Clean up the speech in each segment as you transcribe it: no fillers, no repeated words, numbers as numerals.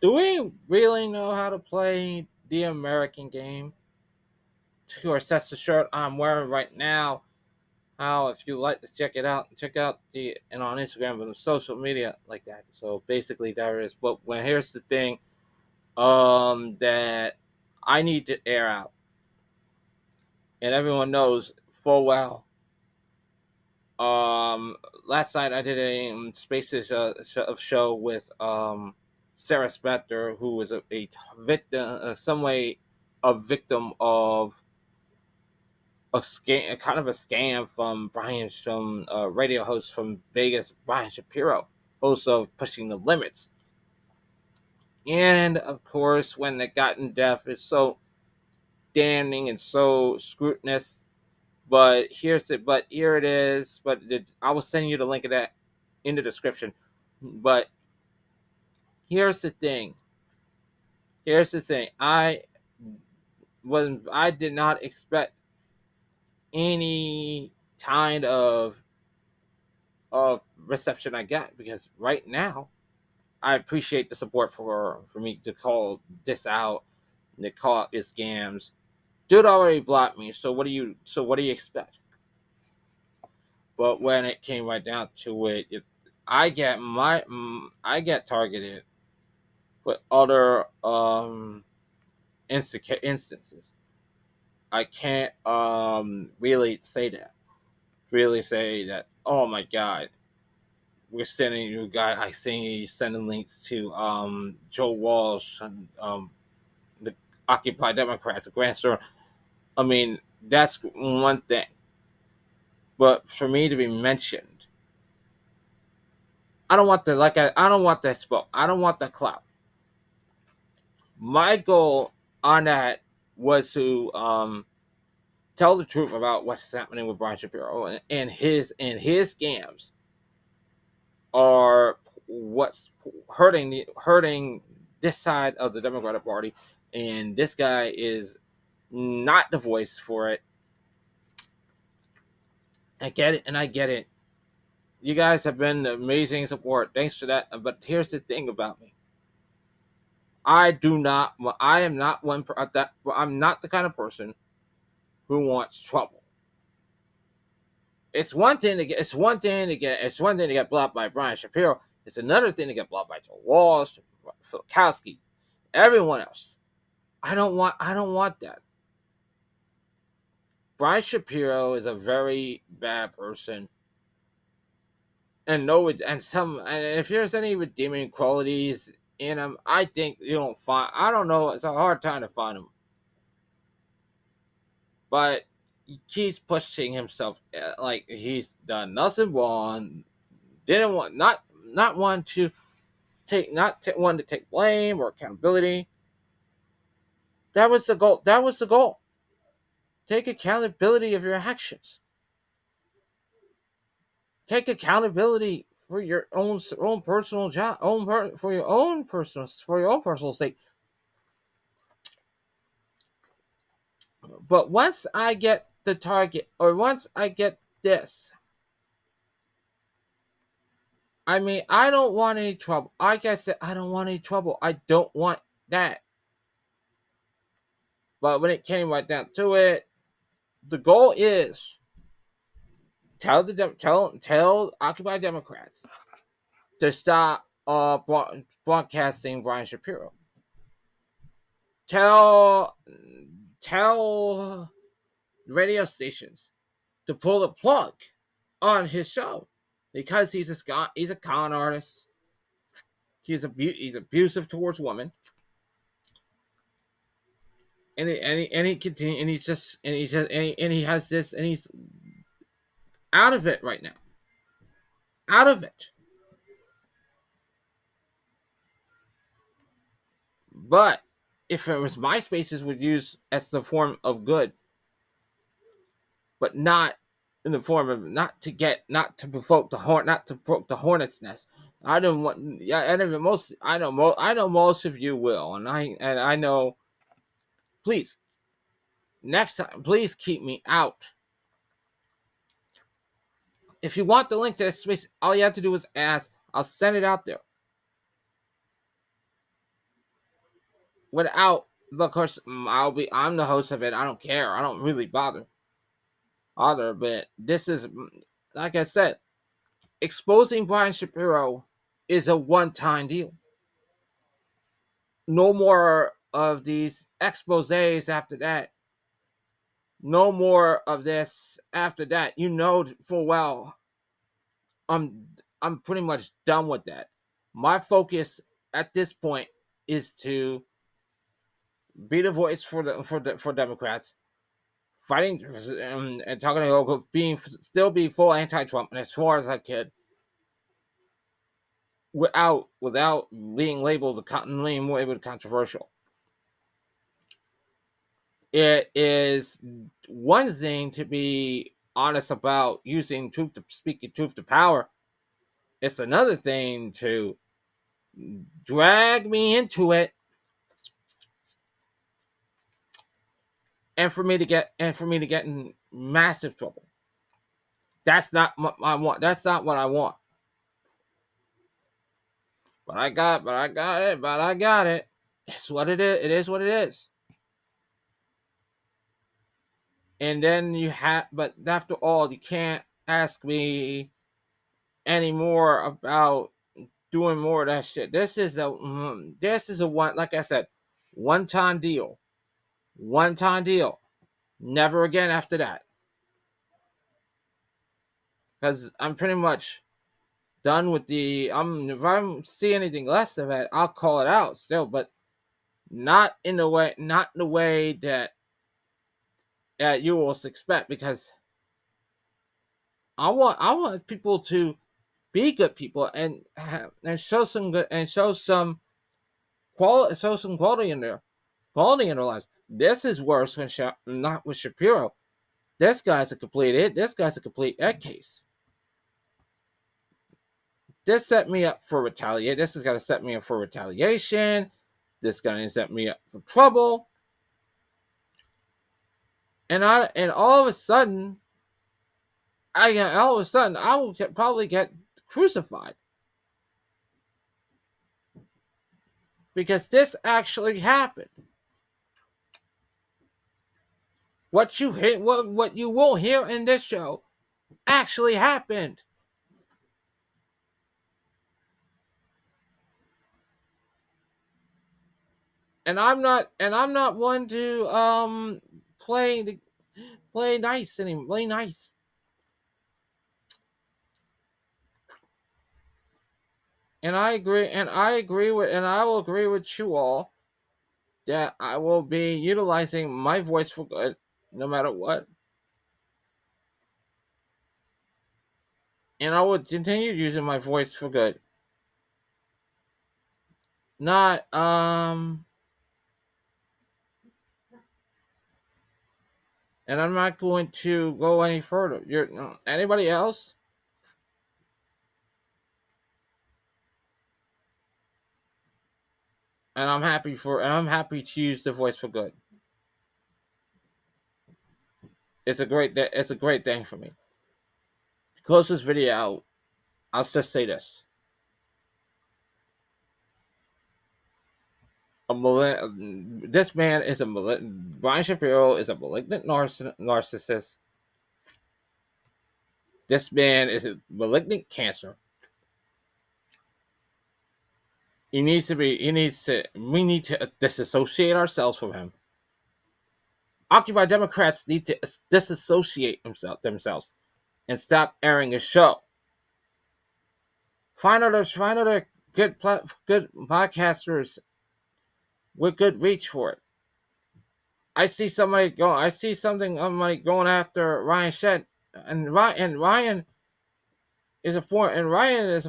Do we really know how to play the American game? Or that's the shirt I'm wearing right now. How, if you like to check it out, check out the and on Instagram and social media like that. So basically, there is. But when here's the thing, that I need to air out, and everyone knows full well. Um, Last night I did a Spaces show with Sarah Spector, who was a victim, some way a victim of a scam, a kind of a scam from radio host from Vegas, Brian Shapiro, also pushing the limits. And of course, when it got in depth, it's so damning and so scrutinous. But here's it. But here it is. But I will send you the link of that in the description. But here's the thing. Here's the thing. I did not expect any kind of reception I got, because right now I appreciate the support for me to call this out, to call out his scams. Dude already blocked me, so what do you expect? But when it came right down to it, I get targeted with other instances. I can't really say that. Really say that. Oh my god, we're sending you guys. I seen you sending links to Joe Walsh and the Occupy Democrats, the Grand Store. I mean, that's one thing. But for me to be mentioned, I don't want the I don't want that smoke. I don't want the clout. My goal on that was to tell the truth about what's happening with Brian Shapiro and his scams are what's hurting this side of the Democratic Party, and this guy is not the voice for it. I get it, and I get it. You guys have been amazing support. Thanks for that. But here's the thing about me. I do not. I am not one. That I'm not the kind of person who wants trouble. It's one thing to get. It's one thing to get. It's one thing to get blocked by Brian Shapiro. It's another thing to get blocked by Joe Walsh, Filkowski, everyone else. I don't want that. Brian Shapiro is a very bad person, and no, and some. And if there's any redeeming qualities in him, I think you don't find. I don't know. It's a hard time to find him, but he keeps pushing himself like he's done nothing wrong. Didn't want not want to take not t- one to take blame or accountability. That was the goal. That was the goal. Take accountability of your actions. Take accountability for your own personal job, for your own personal sake. But once I get the target, or once I get this, I mean, I don't want any trouble. Like I said, I don't want any trouble. I don't want that. But when it came right down to it, the goal is tell Occupy Democrats to stop broadcasting Brian Shapiro. Tell tell radio stations to pull the plug on his show, because he's a con artist. He's abusive towards women, and he continue and he has this, and he's out of it right now. Out of it. But if it was MySpaces would use as the form of good, but not in the form of not to provoke the horn, not to provoke the hornet's nest. I don't want. Yeah, and even most I know most of you will, and I know. Please, next time, please keep me out. If you want the link to this space, all you have to do is ask. I'll send it out there. without, of course, I'm the host of it. I don't care. I don't really bother. But this is, like I said, exposing Brian Shapiro is a one-time deal. No more of these exposés after that. No more of this after that. You know full well I'm pretty much done with that. My focus at this point is to be the voice for Democrats, fighting and talking to being still be full anti-Trump and as far as I could, without being labeled controversial. It is one thing to be honest about using speaking truth to power. It's another thing to drag me into it and for me to get in massive trouble. That's not what I want. That's not what I want. But I got it. But I got it. It's what it is. It is what it is. And then but after all, you can't ask me anymore about doing more of that shit. This is a one, like I said, one time deal. One time deal. Never again after that. Because I'm pretty much done with if I see anything less of it, I'll call it out still, but not in the way that you will expect, because I want people to be good people and show some good and show some quality in their lives. This is worse when not with Shapiro. This guy's a complete egg case. This set me up for retaliate. This is gonna set me up for retaliation. This is gonna set me up for trouble. And all of a sudden, I will probably get crucified because this actually happened. What you will hear in this show actually happened. And I'm not one to play nice anymore. Play nice. And I will agree with you all that I will be utilizing my voice for good no matter what. And I will continue using my voice for good. Not and I'm not going to go any further. Anybody else? And I'm happy to use the voice for good. It's a great thing for me. To close this video out, I'll just say this. This man is Brian Shapiro is a malignant narcissist. This man is a malignant cancer. We need to disassociate ourselves from him. Occupy Democrats need to disassociate themselves and stop airing his show. Find other good podcasters with good reach for it. I see something going after Ryan Shed, and Ryan is a Ryan's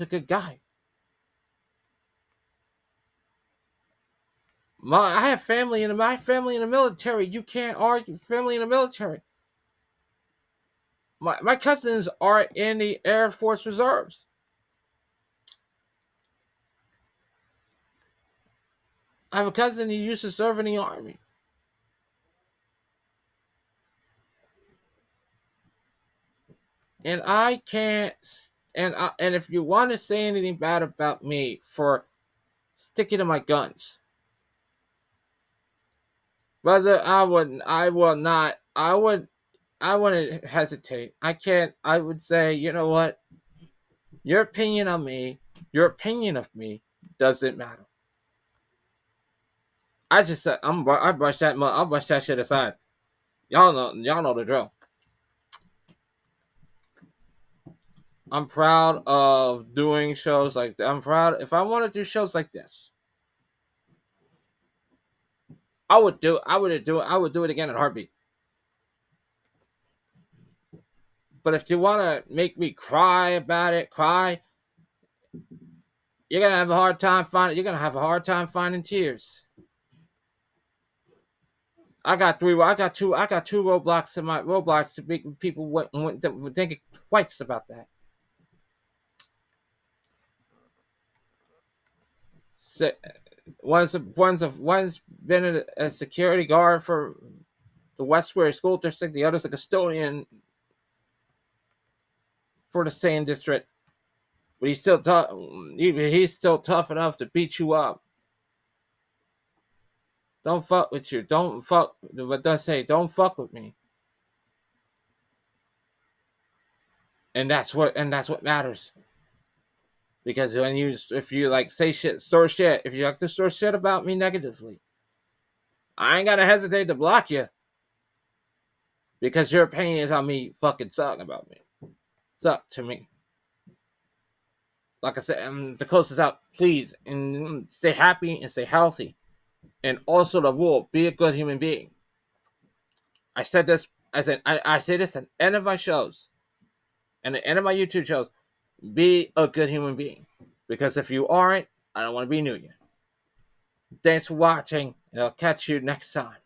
a good guy. I have family in the military. You can't argue family in the military. My cousins are in the Air Force Reserves. I have a cousin who used to serve in the Army. And I can't. And if you want to say anything bad about me for sticking to my guns, Brother, I will not, I wouldn't hesitate. I can't, I would say, you know what? Your opinion on me, your opinion of me doesn't matter. I just said, I'll brush that shit aside. Y'all know the drill. I'm proud of doing shows like that. I'm proud, if I want to do shows like this, I would do it again in a heartbeat. But if you want to make me cry about it, cry, you're gonna have a hard time finding. You're gonna have a hard time finding tears. I got three. I got two. I got two roadblocks in my roadblocks to make people would think twice about that. So, one's been a security guard for the West Square School District. The other's a custodian for the same district. But he's still tough. He's still tough enough to beat you up. Don't fuck with you. Don't fuck. What does say? Don't fuck with me. And that's what matters. Because when you, if you like say shit, store shit, if you like to store shit about me negatively, I ain't gonna hesitate to block you because your opinions on me fucking suck about me. Suck to me. Like I said, the closest out, please, and stay happy and stay healthy. And also the rule: be a good human being. I said this. I say this at the end of my shows and the end of my YouTube shows. Be a good human being, because if you aren't, I don't want to be near you. Thanks for watching, and I'll catch you next time.